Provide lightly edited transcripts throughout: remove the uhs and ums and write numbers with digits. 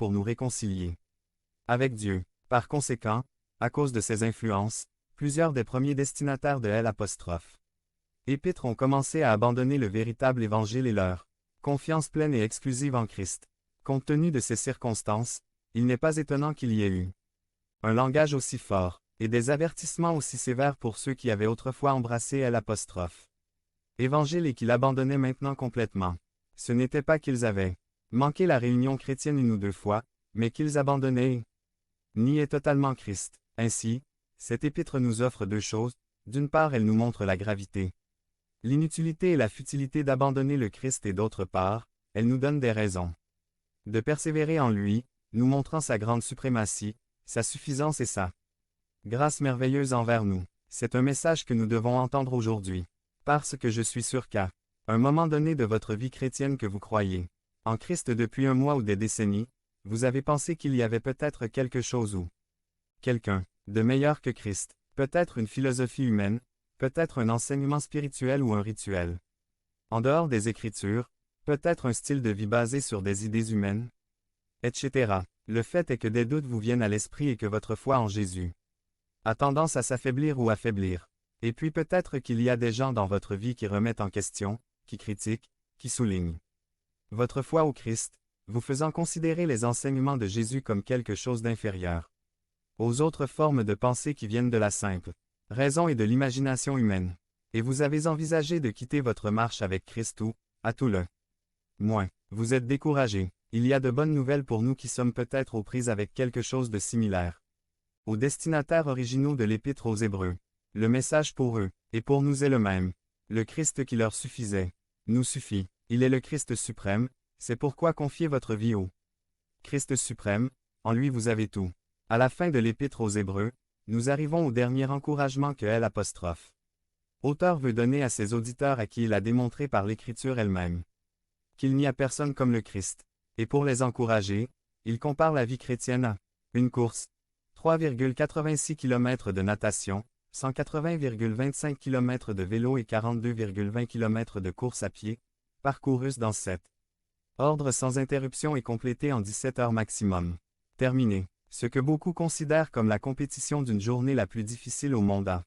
pour nous réconcilier avec Dieu. Par conséquent, à cause de ces influences, plusieurs des premiers destinataires de Épître ont commencé à abandonner le véritable évangile et leur confiance pleine et exclusive en Christ. Compte tenu de ces circonstances, il n'est pas étonnant qu'il y ait eu un langage aussi fort, et des avertissements aussi sévères pour ceux qui avaient autrefois embrassé Évangile et qui l'abandonnaient maintenant complètement. Ce n'était pas qu'ils avaient manqué la réunion chrétienne une ou deux fois, mais qu'ils abandonnaient et niaient totalement Christ. Ainsi, cette épître nous offre deux choses. D'une part, elle nous montre la gravité, l'inutilité et la futilité d'abandonner le Christ et d'autre part, elle nous donne des raisons de persévérer en lui, nous montrant sa grande suprématie, sa suffisance et sa grâce merveilleuse envers nous. C'est un message que nous devons entendre aujourd'hui. Parce que je suis sûr qu'à un moment donné de votre vie chrétienne que vous croyez en Christ depuis un mois ou des décennies, vous avez pensé qu'il y avait peut-être quelque chose ou quelqu'un de meilleur que Christ, peut-être une philosophie humaine, peut-être un enseignement spirituel ou un rituel en dehors des Écritures, peut-être un style de vie basé sur des idées humaines, etc. Le fait est que des doutes vous viennent à l'esprit et que votre foi en Jésus a tendance à s'affaiblir ou affaiblir. Et puis peut-être qu'il y a des gens dans votre vie qui remettent en question, qui critiquent, qui soulignent votre foi au Christ, vous faisant considérer les enseignements de Jésus comme quelque chose d'inférieur aux autres formes de pensée qui viennent de la simple raison et de l'imagination humaine. Et vous avez envisagé de quitter votre marche avec Christ ou, à tout le moins, vous êtes découragé. Il y a de bonnes nouvelles pour nous qui sommes peut-être aux prises avec quelque chose de similaire aux destinataires originaux de l'Épître aux Hébreux. Le message pour eux, et pour nous est le même. Le Christ qui leur suffisait, nous suffit. Il est le Christ suprême, c'est pourquoi confiez votre vie au Christ suprême, en lui vous avez tout. À la fin de l'Épître aux Hébreux, nous arrivons au dernier encouragement que Auteur veut donner à ses auditeurs à qui il a démontré par l'Écriture elle-même qu'il n'y a personne comme le Christ. Et pour les encourager, il compare la vie chrétienne à une course, 3,86 km de natation, 180,25 km de vélo et 42,20 km de course à pied, parcourus dans 7 ordres sans interruption et complétés en 17 heures maximum. Terminé. Ce que beaucoup considèrent comme la compétition d'une journée la plus difficile au monde a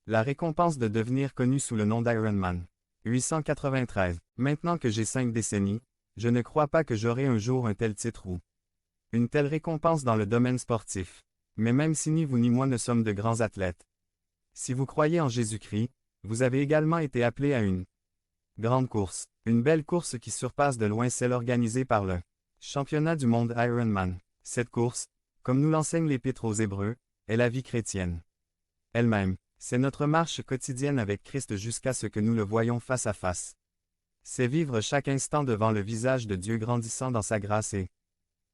la récompense de devenir connu sous le nom d'Ironman. 893. Maintenant que j'ai 5 décennies, je ne crois pas que j'aurai un jour un tel titre ou une telle récompense dans le domaine sportif. Mais même si ni vous ni moi ne sommes de grands athlètes, si vous croyez en Jésus-Christ, vous avez également été appelé à une grande course. Une belle course qui surpasse de loin celle organisée par le championnat du monde Ironman. Cette course, comme nous l'enseigne l'Épître aux Hébreux, est la vie chrétienne elle-même. C'est notre marche quotidienne avec Christ jusqu'à ce que nous le voyions face à face. C'est vivre chaque instant devant le visage de Dieu grandissant dans sa grâce et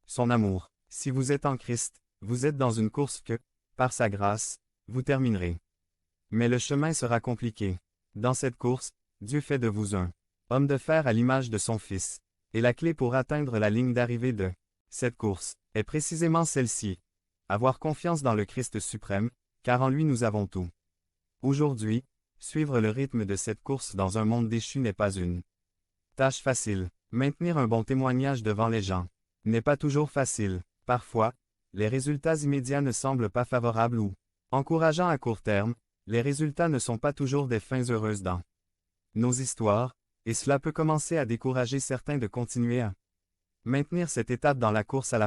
son amour. Si vous êtes en Christ, vous êtes dans une course que, par sa grâce, vous terminerez. Mais le chemin sera compliqué. Dans cette course, Dieu fait de vous un homme de fer à l'image de son Fils. Et la clé pour atteindre la ligne d'arrivée de cette course est précisément celle-ci. Avoir confiance dans le Christ suprême, car en lui nous avons tout. Aujourd'hui, suivre le rythme de cette course dans un monde déchu n'est pas une tâche facile. Maintenir un bon témoignage devant les gens n'est pas toujours facile. Parfois, les résultats immédiats ne semblent pas favorables ou encourageants à court terme. Les résultats ne sont pas toujours des fins heureuses dans nos histoires, et cela peut commencer à décourager certains de continuer à maintenir cette étape dans la course à la